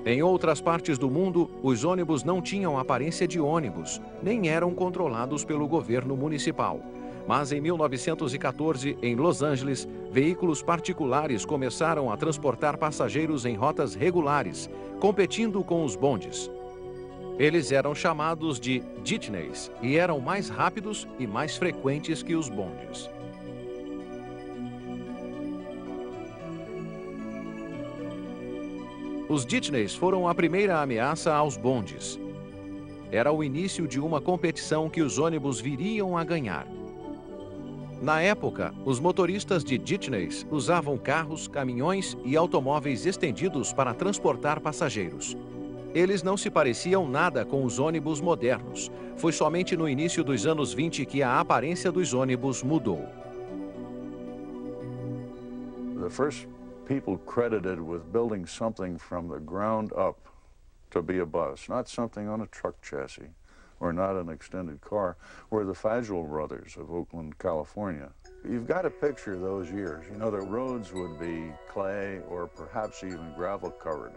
Em outras partes do mundo, os ônibus não tinham aparência de ônibus, nem eram controlados pelo governo municipal. Mas em 1914, em Los Angeles, veículos particulares começaram a transportar passageiros em rotas regulares, competindo com os bondes. Eles eram chamados de jitneys e eram mais rápidos e mais frequentes que os bondes. Os jitneys foram a primeira ameaça aos bondes. Era o início de uma competição que os ônibus viriam a ganhar. Na época, os motoristas de jitneys usavam carros, caminhões e automóveis estendidos para transportar passageiros. Eles não se pareciam nada com os ônibus modernos. Foi somente no início dos anos 20 que a aparência dos ônibus mudou. The first people credited with building something from the ground up to be a bus, not something on a truck chassis or not an extended car, were the Fagel brothers of Oakland, California. You've got to picture those years. You know, the roads would be clay or perhaps even gravel covered.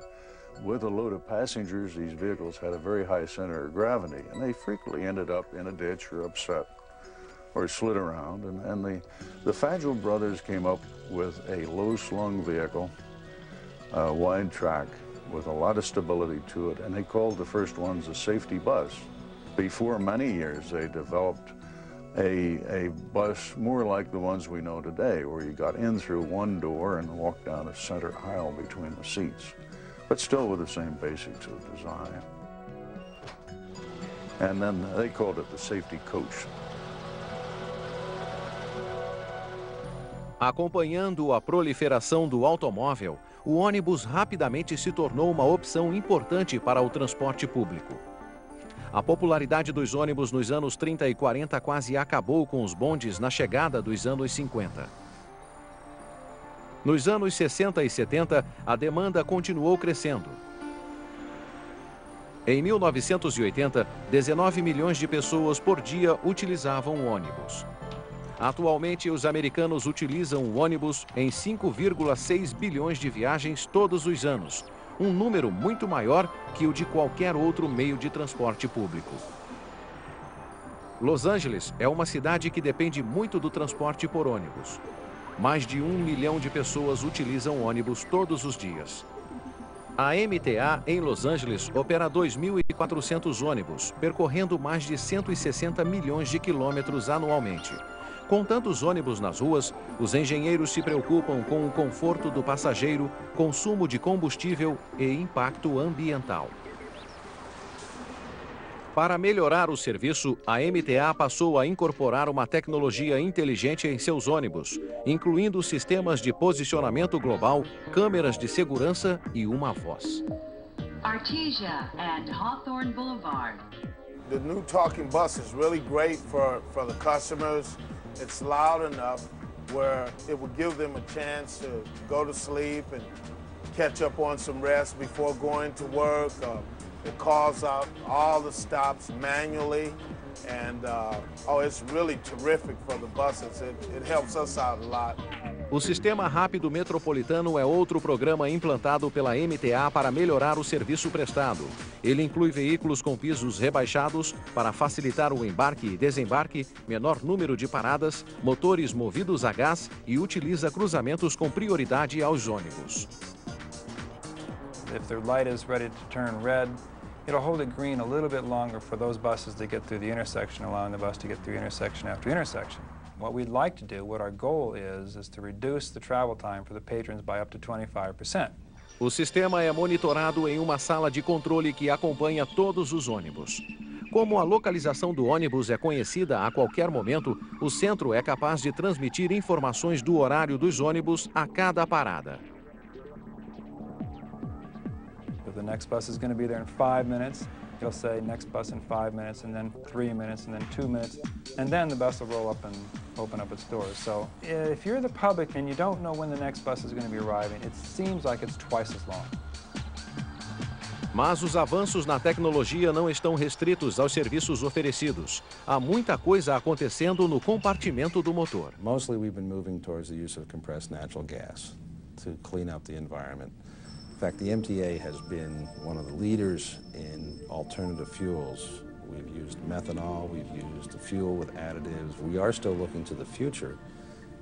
With a load of passengers, these vehicles had a very high center of gravity, and they frequently ended up in a ditch or upset or slid around. And the Fagel brothers came up with a low-slung vehicle, a wide track with a lot of stability to it, and they called the first ones a safety bus. Before many years, they developed a bus more like the ones we know today, where you got in through one door and walked down a center aisle between the seats, but still with the same basics of design. And then they called it the safety coach. Acompanhando a proliferação do automóvel, o ônibus rapidamente se tornou uma opção importante para o transporte público. A popularidade dos ônibus nos anos 30 e 40 quase acabou com os bondes na chegada dos anos 50. Nos anos 60 e 70, a demanda continuou crescendo. Em 1980, 19 milhões de pessoas por dia utilizavam o ônibus. Atualmente, os americanos utilizam o ônibus em 5,6 bilhões de viagens todos os anos, um número muito maior que o de qualquer outro meio de transporte público. Los Angeles é uma cidade que depende muito do transporte por ônibus. Mais de 1 milhão de pessoas utilizam ônibus todos os dias. A MTA em Los Angeles opera 2.400 ônibus, percorrendo mais de 160 milhões de quilômetros anualmente. Com tantos ônibus nas ruas, os engenheiros se preocupam com o conforto do passageiro, consumo de combustível e impacto ambiental. Para melhorar o serviço, a MTA passou a incorporar uma tecnologia inteligente em seus ônibus, incluindo sistemas de posicionamento global, câmeras de segurança e uma voz. Artesia and Hawthorne Boulevard. The new talking bus is really great for the customers. It's loud enough where it will give them a chance to go to sleep and catch up on some rest before going to work. It calls out all the stops manually, and it's really terrific for the buses. It helps us out a lot. O Sistema Rápido Metropolitano é outro programa implantado pela MTA para melhorar o serviço prestado. Ele inclui veículos com pisos rebaixados para facilitar o embarque e desembarque, menor número de paradas, motores movidos a gás e utiliza cruzamentos com prioridade aos ônibus. If their light is ready to turn red, it'll hold it green a little bit longer for those buses to get through the intersection, allowing the bus to get through intersection after intersection. What we'd like to do, what our goal is to reduce the travel time for the patrons by up to 25%. O sistema é monitorado em uma sala de controle que acompanha todos os ônibus. Como a localização do ônibus é conhecida a qualquer momento, o centro é capaz de transmitir informações do horário dos ônibus a cada parada. If the next bus is going to be there in 5 minutes, it'll say next bus in 5 minutes, and then 3 minutes, and then 2 minutes, and then the bus will roll up and open up its doors. So if you're the public and you don't know when the next bus is going to be arriving, it seems like it's twice as long. Mas os avanços na tecnologia não estão restritos aos serviços oferecidos. Há muita coisa acontecendo no compartimento do motor. Mostly we've been moving towards the use of compressed natural gas to clean up the environment. In fact, the MTA has been one of the leaders in alternative fuels. We've used methanol, we've used fuel with additives. We are still looking to the future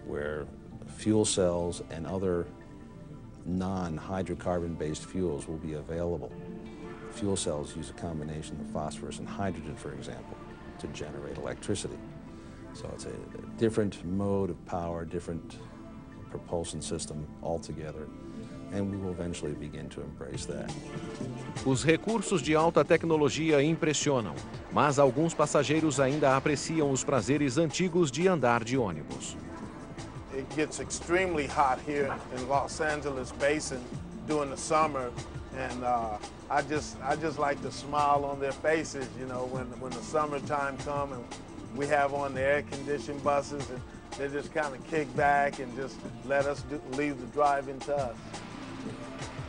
where fuel cells and other non-hydrocarbon-based fuels will be available. Fuel cells use a combination of phosphorus and hydrogen, for example, to generate electricity. So it's a different mode of power, different propulsion system altogether, and we will eventually begin to embrace that. Os recursos de alta tecnologia impressionam, mas alguns passageiros ainda apreciam os prazeres antigos de andar de ônibus. It gets extremely hot here in Los Angeles Basin during the summer, and I just like to smile on their faces, you know, when the summertime comes and we have on the air-conditioned buses, and they just kind of kick back and just let us leave the driving to us.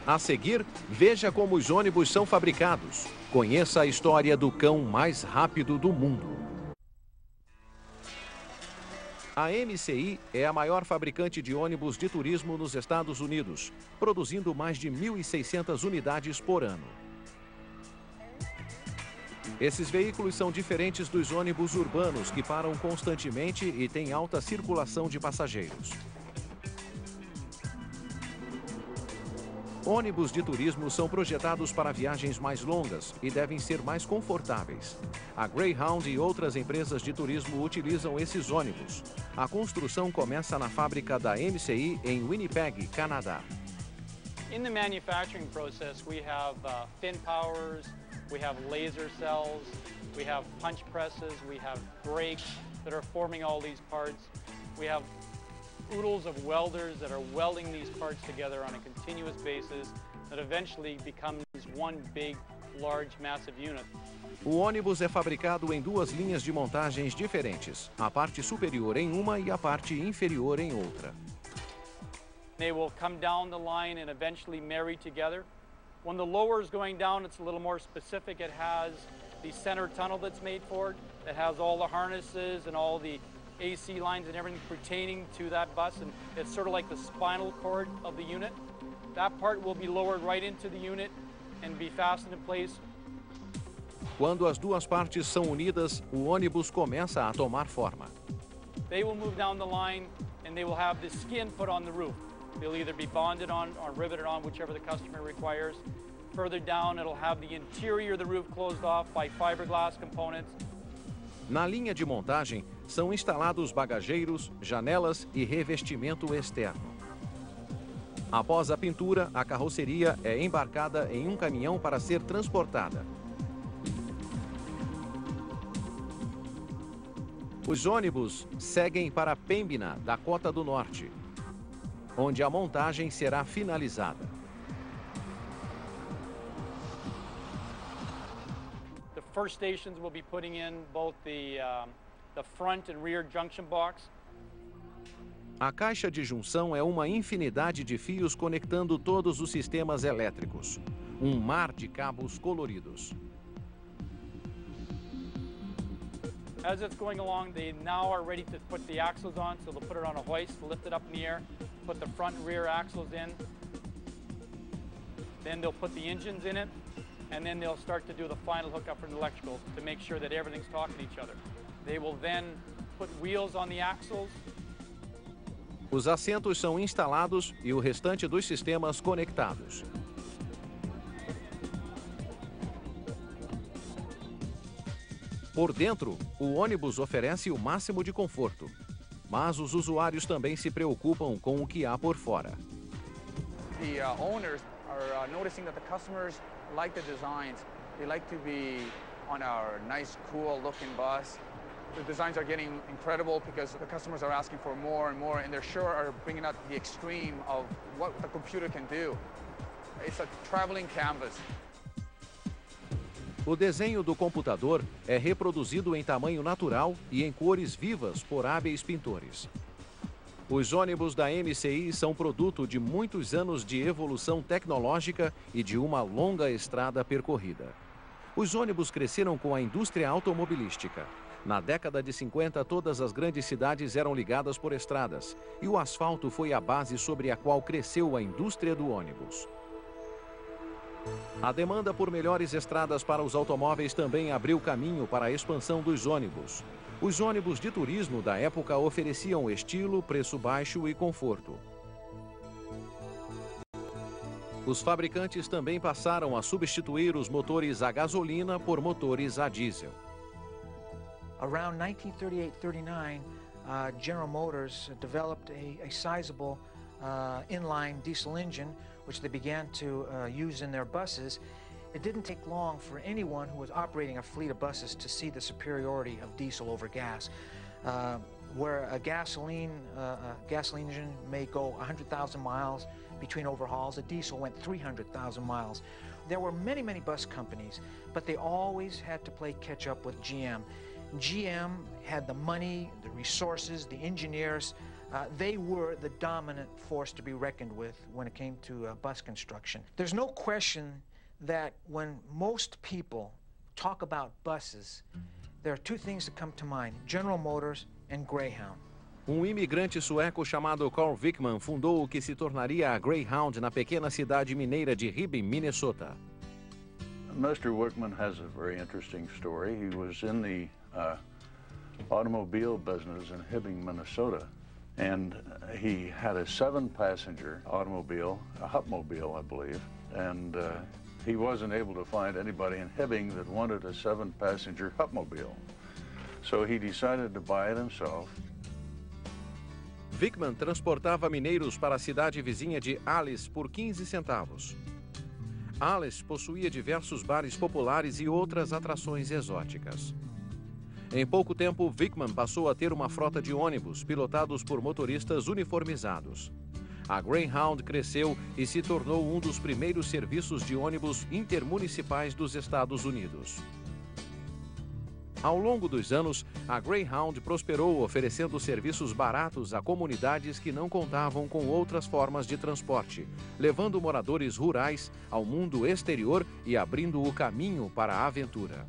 A seguir, veja como os ônibus são fabricados. Conheça a história do cão mais rápido do mundo. A MCI é a maior fabricante de ônibus de turismo nos Estados Unidos, produzindo mais de 1.600 unidades por ano. Esses veículos são diferentes dos ônibus urbanos que param constantemente e têm alta circulação de passageiros. Ônibus de turismo são projetados para viagens mais longas e devem ser mais confortáveis. A Greyhound e outras empresas de turismo utilizam esses ônibus. A construção começa na fábrica da MCI em Winnipeg, Canadá. In the manufacturing process, we have fin powers, we have laser cells, we have punch presses, we have brakes that are forming all these parts. We have oodles of welders that are welding these parts together on a continuous basis that eventually becomes one big, large, massive unit. O ônibus é fabricado em duas linhas de montagens diferentes, a parte superior em uma e a parte inferior em outra. They will come down the line and eventually marry together. When the lower is going down, it's a little more specific. It has the center tunnel that's made for it, that has all the harnesses and all the AC lines and everything pertaining to that bus, and it's sort of like the spinal cord of the unit. That part will be lowered right into the unit and be fastened in place. Quando as duas partes são unidas, o ônibus começa a tomar forma. They will move down the line and they will have the skin put on the roof. They'll either be bonded on or riveted on, whichever the customer requires. Further down, it'll have the interior of the roof closed off by fiberglass components. Na linha de montagem, são instalados bagageiros, janelas e revestimento externo. Após a pintura, a carroceria é embarcada em um caminhão para ser transportada. Os ônibus seguem para Pembina, Dakota do Norte, onde a montagem será finalizada. The first stations will be putting in both the front and rear junction box. A caixa de junção é uma infinidade de fios conectando todos os sistemas elétricos. Um mar de cabos coloridos. As it's going along, they now are ready to put the axles on, so they'll put it on a hoist, lift it up in the air, put the front and rear axles in. Then they'll put the engines in it, and then they'll start to do the final hookup for the electrical to make sure that everything's talking to each other. They will then put wheels on the axles. Os assentos são instalados e o restante dos sistemas conectados. Por dentro, o ônibus oferece o máximo de conforto, mas os usuários também se preocupam com o que há por fora. The owners are noticing that the customers like the designs. They like to be on a nice, cool-looking bus. The designs are getting incredible because the customers are asking for more and more, and they're sure are bringing out the extreme of what the computer can do. It's a traveling canvas. O desenho do computador é reproduzido em tamanho natural e em cores vivas por hábeis pintores. Os ônibus da MCI são produto de muitos anos de evolução tecnológica e de uma longa estrada percorrida. Os ônibus cresceram com a indústria automobilística. Na década de 50, todas as grandes cidades eram ligadas por estradas, e o asfalto foi a base sobre a qual cresceu a indústria do ônibus. A demanda por melhores estradas para os automóveis também abriu caminho para a expansão dos ônibus. Os ônibus de turismo da época ofereciam estilo, preço baixo e conforto. Os fabricantes também passaram a substituir os motores a gasolina por motores a diesel. Around 1938-39, General Motors developed a sizable inline diesel engine, which they began to use in their buses. It didn't take long for anyone who was operating a fleet of buses to see the superiority of diesel over gas. Where a gasoline engine may go 100,000 miles between overhauls, a diesel went 300,000 miles. There were many, many bus companies, but they always had to play catch up with GM. GM had the money, the resources, the engineers. They were the dominant force to be reckoned with when it came to bus construction. There's no question that when most people talk about buses, there are two things that come to mind: General Motors and Greyhound. Imigrante sueco chamado Carl Wickman fundou o que se tornaria a Greyhound na pequena cidade mineira de Hibbing, Minnesota. Mr. Wickman has a very interesting story. He was in the automobile business in Hibbing, Minnesota, and he had a 7-passenger automobile, a Hupmobile, I believe, and he wasn't able to find anybody in Hibbing that wanted a 7-passenger Hupmobile. So he decided to buy it himself. Wickman transportava mineiros para a cidade vizinha de Alice por 15 centavos. Alice possuía diversos bares populares e outras atrações exóticas. Em pouco tempo, Wickman passou a ter uma frota de ônibus pilotados por motoristas uniformizados. A Greyhound cresceu e se tornou um dos primeiros serviços de ônibus intermunicipais dos Estados Unidos. Ao longo dos anos, a Greyhound prosperou oferecendo serviços baratos a comunidades que não contavam com outras formas de transporte, levando moradores rurais ao mundo exterior e abrindo o caminho para a aventura.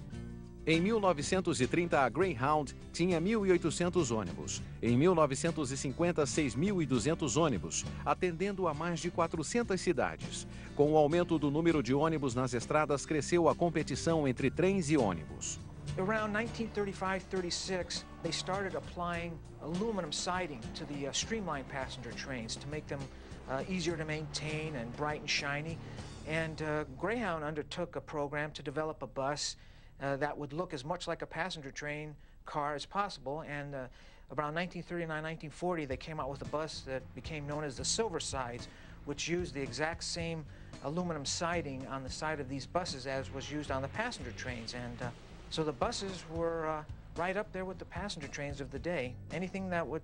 Em 1930, a Greyhound tinha 1.800 ônibus. Em 1950, 6.200 ônibus, atendendo a mais de 400 cidades. Com o aumento do número de ônibus nas estradas, cresceu a competição entre trens e ônibus. Around 1935-36, they started applying aluminum siding to the streamlined passenger trains to make them easier to maintain and bright and shiny. And Greyhound undertook a program to develop a bus that would look as much like a passenger train car as possible. And around 1939-1940, they came out with a bus that became known as the Silver Sides, which used the exact same aluminum siding on the side of these buses as was used on the passenger trains. And so the buses were right up there with the passenger trains of the day. Anything that would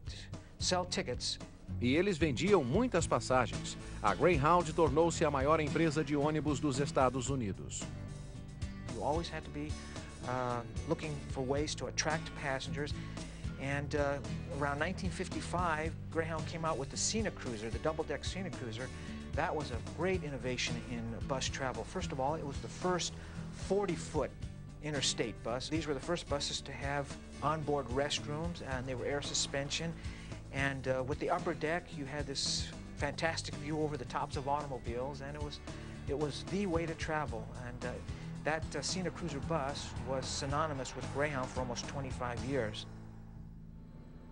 sell tickets. E eles vendiam muitas passagens. A Greyhound tornou-se a maior empresa de ônibus dos Estados Unidos. You always had to be looking for ways to attract passengers. And around 1955, Greyhound came out with the Cena Cruiser, the double-deck Cena Cruiser. That was a great innovation in bus travel. First of all, it was the first 40-foot interstate bus. These were the first buses to have onboard restrooms, and they were air suspension. And with the upper deck, you had this fantastic view over the tops of automobiles, and it was the way to travel. And that Cena Cruiser bus was synonymous with Greyhound for almost 25 years.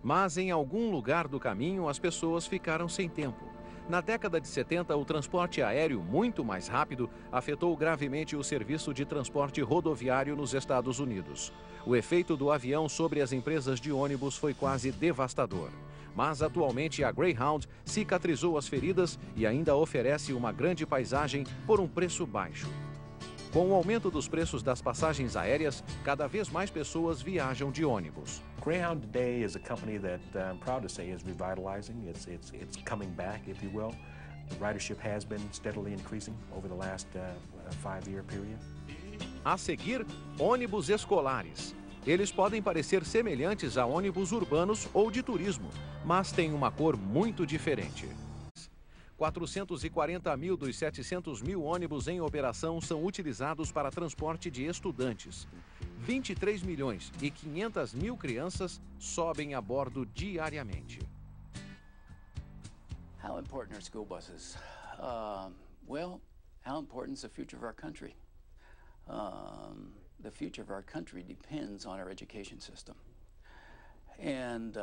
Mas em algum lugar do caminho, as pessoas ficaram sem tempo. Na década de 70, o transporte aéreo, muito mais rápido, afetou gravemente o serviço de transporte rodoviário nos Estados Unidos. O efeito do avião sobre as empresas de ônibus foi quase devastador. Mas atualmente a Greyhound cicatrizou as feridas e ainda oferece uma grande paisagem por um preço baixo. Com o aumento dos preços das passagens aéreas, cada vez mais pessoas viajam de ônibus. Greyhound today is a company that I'm proud to say is revitalizing. It's coming back, if you will. The ridership has been steadily increasing over the last 5-year period. A seguir, ônibus escolares. Eles podem parecer semelhantes a ônibus urbanos ou de turismo, mas têm uma cor muito diferente. 440.000 dos 700.000 ônibus em operação são utilizados para transporte de estudantes. 23.500.000 crianças sobem a bordo diariamente. How important are school buses? Well, how important is the future of our country. The future of our country depends on our education system. And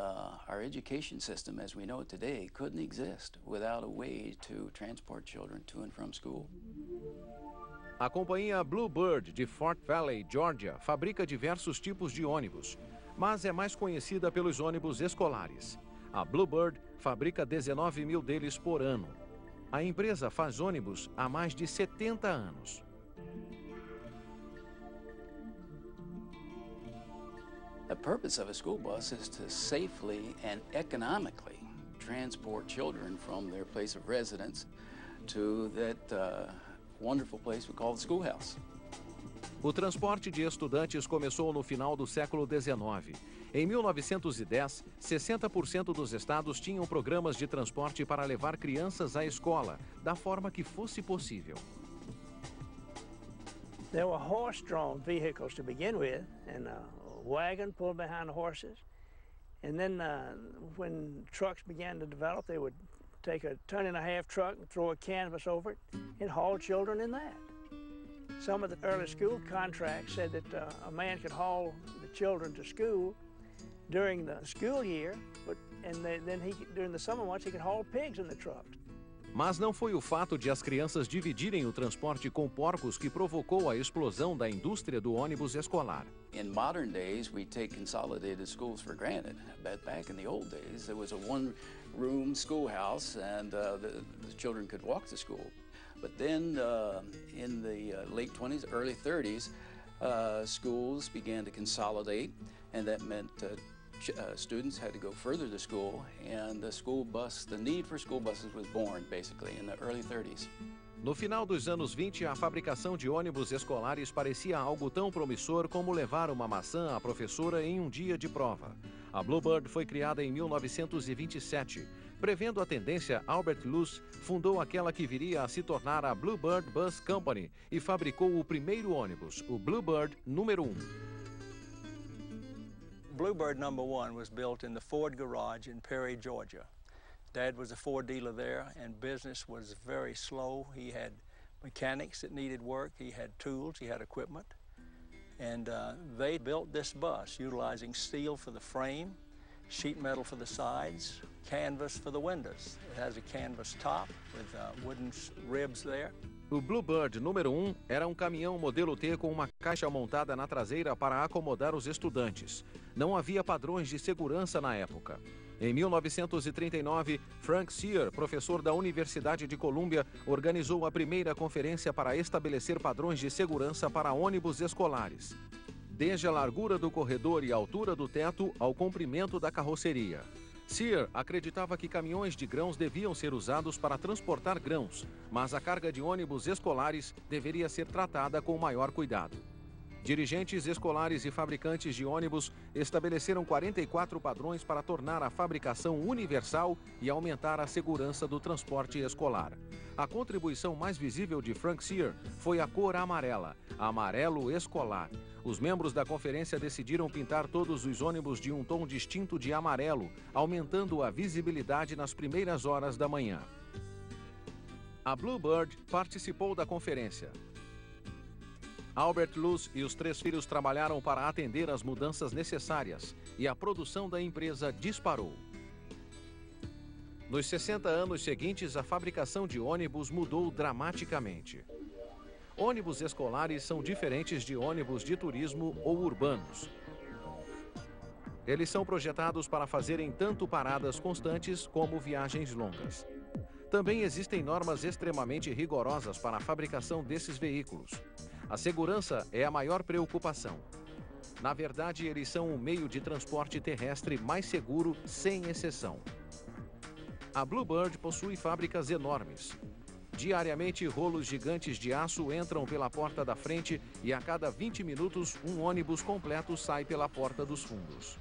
our education system, as we know it today, couldn't exist without a way to transport children to and from school. A companhia Bluebird de Fort Valley, Georgia, fabrica diversos tipos de ônibus, mas é mais conhecida pelos ônibus escolares. A Bluebird fabrica 19 mil deles por ano. A empresa faz ônibus há mais de 70 anos. The purpose of a school bus is to safely and economically transport children from their place of residence to that wonderful place we call the schoolhouse. O transporte de estudantes começou no final do século XIX. Em 1910, 60% dos estados tinham programas de transporte para levar crianças à escola, da forma que fosse possível. There were horse-drawn vehicles to begin with, and a wagon pulled behind the horses. And then when trucks began to develop, they would take a ton-and-a-half truck and throw a canvas over it and haul children in that. Some of the early school contracts said that a man could haul the children to school during the school year, during the summer months he could haul pigs in the trucks. Mas não foi o fato de as crianças dividirem o transporte com porcos que provocou a explosão da indústria do ônibus escolar. In modern days, we take consolidated schools for granted. But back in the old days, there was a one-room schoolhouse and the children could walk to school. But then in the late 20s, early 30s, schools began to consolidate, and that meant students had to go further to school, and the need for school buses was born, basically, in the early 30s. No final dos anos 20, a fabricação de ônibus escolares parecia algo tão promissor como levar uma maçã à professora em um dia de prova. A Bluebird foi criada em 1927. Prevendo a tendência, Albert Luce fundou aquela que viria a se tornar a Bluebird Bus Company e fabricou o primeiro ônibus, o Bluebird número 1. Bluebird number 1 was built in the Ford garage in Perry, Georgia. Dad was a Ford dealer there, and business was very slow. He had mechanics that needed work, he had tools, he had equipment. And they built this bus utilizing steel for the frame, sheet metal for the sides, canvas for the windows. It has a canvas top with wooden ribs there. O Bluebird número 1 era um caminhão modelo T com uma caixa montada na traseira para acomodar os estudantes. Não havia padrões de segurança na época. Em 1939, Frank Sear, professor da Universidade de Colômbia, organizou a primeira conferência para estabelecer padrões de segurança para ônibus escolares. Desde a largura do corredor e a altura do teto ao comprimento da carroceria. Sear acreditava que caminhões de grãos deviam ser usados para transportar grãos, mas a carga de ônibus escolares deveria ser tratada com maior cuidado. Dirigentes escolares e fabricantes de ônibus estabeleceram 44 padrões para tornar a fabricação universal e aumentar a segurança do transporte escolar. A contribuição mais visível de Frank Sear foi a cor amarela, amarelo escolar. Os membros da conferência decidiram pintar todos os ônibus de um tom distinto de amarelo, aumentando a visibilidade nas primeiras horas da manhã. A Bluebird participou da conferência. Albert Luce e os 3 filhos trabalharam para atender às mudanças necessárias e a produção da empresa disparou. Nos 60 anos seguintes, a fabricação de ônibus mudou dramaticamente. Ônibus escolares são diferentes de ônibus de turismo ou urbanos. Eles são projetados para fazerem tanto paradas constantes como viagens longas. Também existem normas extremamente rigorosas para a fabricação desses veículos. A segurança é a maior preocupação. Na verdade, eles são o meio de transporte terrestre mais seguro, sem exceção. A Bluebird possui fábricas enormes. Diariamente, rolos gigantes de aço entram pela porta da frente e a cada 20 minutos, um ônibus completo sai pela porta dos fundos.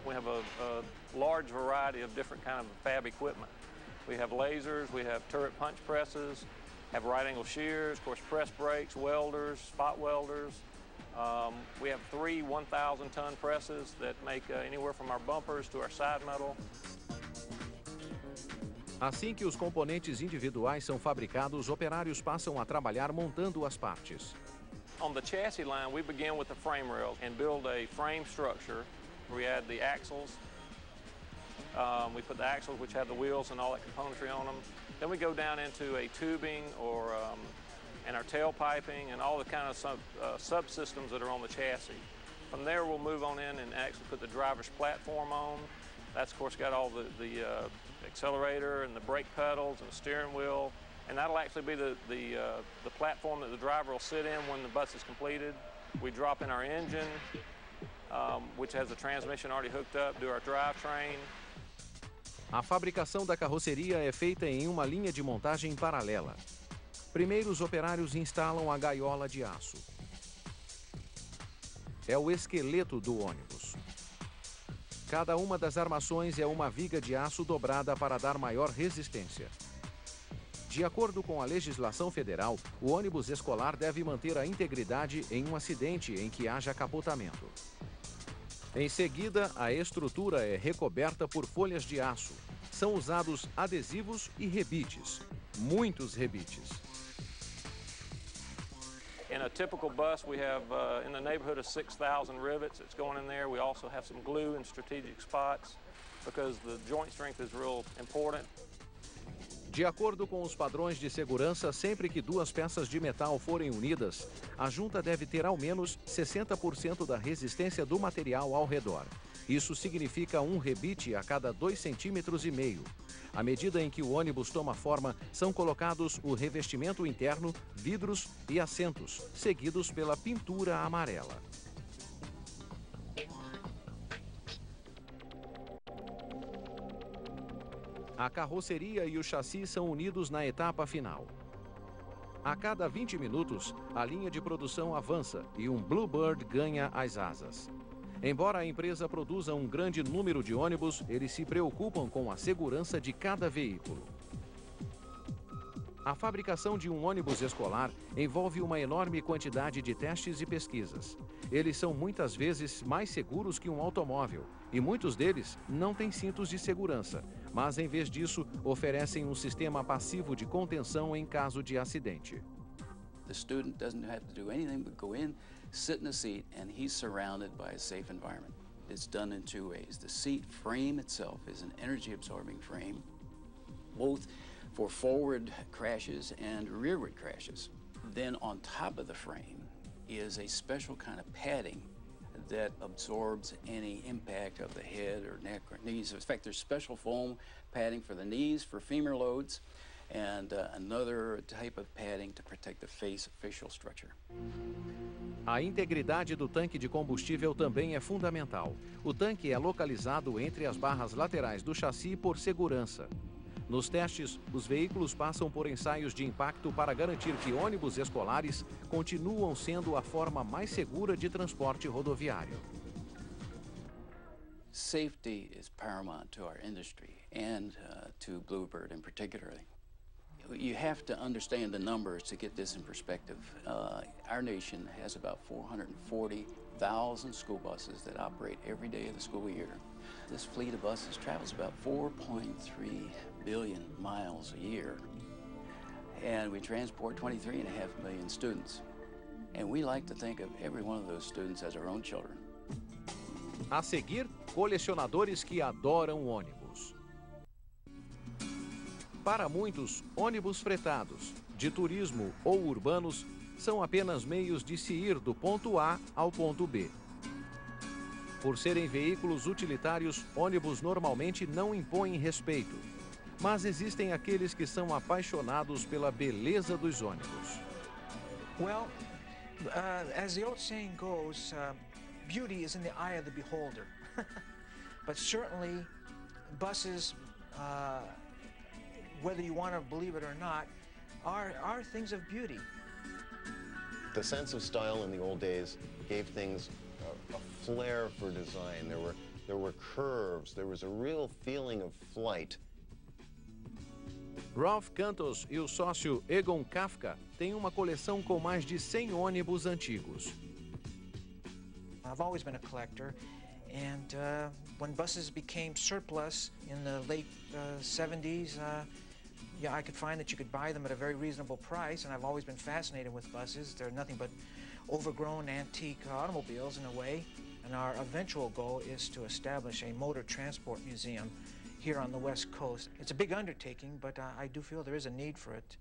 We have a large variety of different kind of fab equipment. We have lasers, we have turret punch presses, have right-angle shears, of course, press brakes, welders, spot welders. We have 3 1,000-ton presses that make anywhere from our bumpers to our side metal. Assim que os componentes individuais são fabricados, operários passam a trabalhar montando as partes. On the chassis line, we begin with the frame rails and build a frame structure. We add the axles. We put the axles, which have the wheels and all that componentry on them. Then we go down into a tubing and our tailpiping and all the kind of subsystems that are on the chassis. From there, we'll move on in and actually put the driver's platform on. That's, of course, got all the accelerator and the brake pedals and the steering wheel. And that'll actually be the platform that the driver will sit in when the bus is completed. We drop in our engine, which has the transmission already hooked up, do our drivetrain. A fabricação da carroceria é feita em uma linha de montagem paralela. Primeiro, os operários instalam a gaiola de aço. É o esqueleto do ônibus. Cada uma das armações é uma viga de aço dobrada para dar maior resistência. De acordo com a legislação federal, o ônibus escolar deve manter a integridade em um acidente em que haja capotamento. Em seguida, a estrutura é recoberta por folhas de aço. São usados adesivos e rebites. Muitos rebites. In a typical bus, we have in the neighborhood of 6,000 rivets that's going in there. We also have some glue in strategic spots because the joint strength is real important. De acordo com os padrões de segurança, sempre que duas peças de metal forem unidas, a junta deve ter ao menos 60% da resistência do material ao redor. Isso significa um rebite a cada 2,5 cm. À medida em que o ônibus toma forma, são colocados o revestimento interno, vidros e assentos, seguidos pela pintura amarela. A carroceria e o chassi são unidos na etapa final. A cada 20 minutos, a linha de produção avança e um Bluebird ganha as asas. Embora a empresa produza um grande número de ônibus, eles se preocupam com a segurança de cada veículo. A fabricação de um ônibus escolar envolve uma enorme quantidade de testes e pesquisas. Eles são muitas vezes mais seguros que um automóvel, e muitos deles não têm cintos de segurança, mas em vez disso, oferecem um sistema passivo de contenção em caso de acidente. The student doesn't have to do anything but go in, sit in a seat, and he's surrounded by a safe environment. It's done in two ways. The seat frame itself is an energy-absorbing frame, both for forward crashes and rearward crashes. Then on top of the frame is a special kind of padding that absorbs any impact of the head or neck or knees. In fact, there's special foam padding for the knees for femur loads and another type of padding to protect the facial structure. A integridade do tanque de combustível também é fundamental. O tanque é localizado entre as barras laterais do chassi por segurança. Nos testes, os veículos passam por ensaios de impacto para garantir que ônibus escolares continuam sendo a forma mais segura de transporte rodoviário. Safety is paramount to our industry and to Bluebird in particular. You have to understand the numbers to get this in perspective. Our nation has about 440,000 school buses that operate every day of the school year. This fleet of buses travels about 4.3 billion miles a year. And we transport 23.5 million students. And we like to think of every one of those students as our own children. A seguir, colecionadores que adoram ônibus. Para muitos, ônibus fretados, de turismo ou urbanos, são apenas meios de se ir do ponto A ao ponto B. Por serem veículos utilitários, ônibus normalmente não impõem respeito. Mas existem aqueles que são apaixonados pela beleza dos ônibus. Well, as the old saying goes, beauty is in the eye of the beholder. But certainly, buses, whether you want to believe it or not, are things of beauty. The sense of style in the old days gave things a flair for design. There were curves. There was a real feeling of flight. Ralph Cantos e o sócio Egon Kafka têm uma coleção com mais de 100 ônibus antigos. I've always been a collector, And when buses became surplus in the late 70s, yeah, I could find that you could buy them at a very reasonable price, and I've always been fascinated with buses. They're nothing but overgrown antique automobiles in a way, and our eventual goal is to establish a motor transport museum here on the West Coast. It's a big undertaking, but I do feel there is a need for it.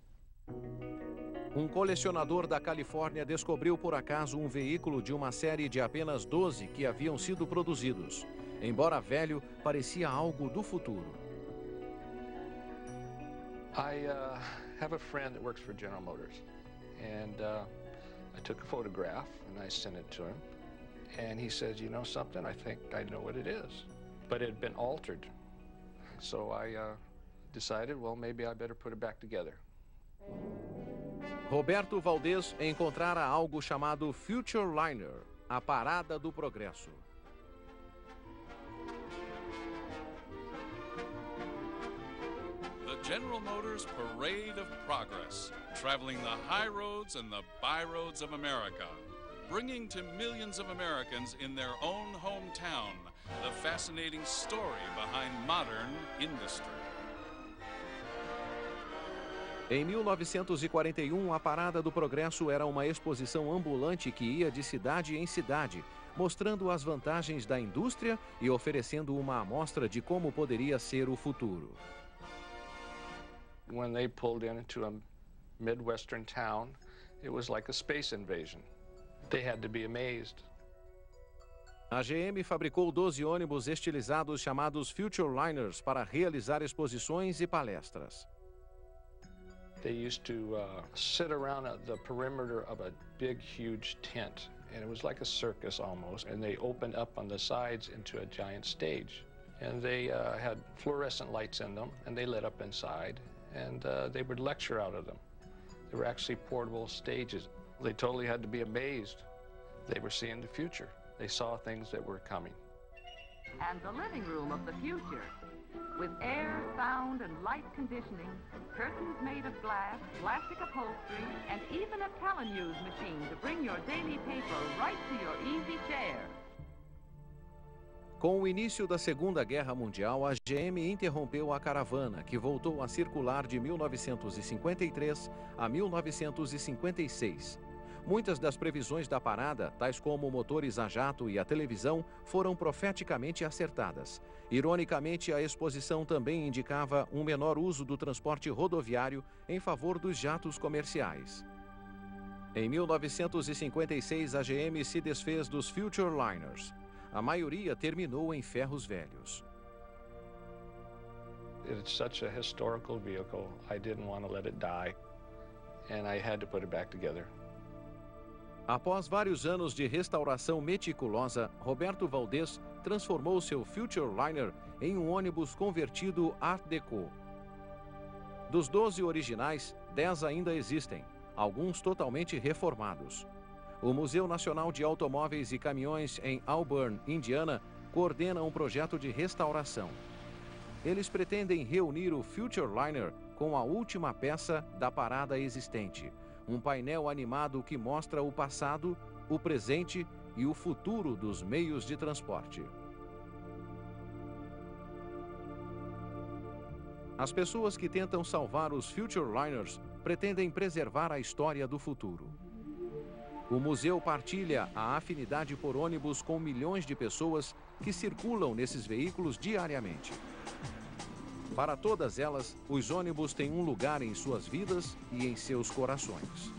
Um colecionador da Califórnia descobriu por acaso um veículo de uma série de apenas 12 que haviam sido produzidos. Embora velho, parecia algo do futuro. I have a friend that works for General Motors, and I took a photograph and I sent it to him, and he says, you know something, I think I know what it is. But it had been altered, so I decided, well, maybe I better put it back together. Roberto Valdez encontrara algo chamado Future Liner, a parada do progresso. The General Motors Parade of Progress, traveling the high roads and the byroads of America, bringing to millions of Americans in their own hometown the fascinating story behind modern industry. Em 1941, a Parada do Progresso era uma exposição ambulante que ia de cidade em cidade, mostrando as vantagens da indústria e oferecendo uma amostra de como poderia ser o futuro. When they pulled into a Midwestern town, it was like a space invasion. They had to be amazed. A GM fabricou 12 ônibus estilizados chamados Future Liners para realizar exposições e palestras. They used to sit around the perimeter of a big, huge tent, and it was like a circus almost, and they opened up on the sides into a giant stage. And they had fluorescent lights in them, and they lit up inside, and they would lecture out of them. They were actually portable stages. They totally had to be amazed. They were seeing the future. They saw things that were coming. And the living room of the future, with air, sound, and light conditioning, curtains made of glass, plastic upholstery, and even a telenews machine to bring your daily paper right to your easy chair. Com o início da Segunda Guerra Mundial, a GM interrompeu a caravana, que voltou a circular de 1953 a 1956. Muitas das previsões da parada, tais como motores a jato e a televisão, foram profeticamente acertadas. Ironicamente, a exposição também indicava um menor uso do transporte rodoviário em favor dos jatos comerciais. Em 1956, a GM se desfez dos Future Liners. A maioria terminou em ferros velhos. It's such a historical vehicle, I didn't want to let it die, and I had to put it back together. Após vários anos de restauração meticulosa, Roberto Valdez transformou seu Future Liner em um ônibus convertido Art Deco. Dos 12 originais, 10 ainda existem, alguns totalmente reformados. O Museu Nacional de Automóveis e Caminhões em Auburn, Indiana, coordena um projeto de restauração. Eles pretendem reunir o Future Liner com a última peça da parada existente, um painel animado que mostra o passado, o presente e o futuro dos meios de transporte. As pessoas que tentam salvar os Future Liners pretendem preservar a história do futuro. O museu partilha a afinidade por ônibus com milhões de pessoas que circulam nesses veículos diariamente. Para todas elas, os ônibus têm um lugar em suas vidas e em seus corações.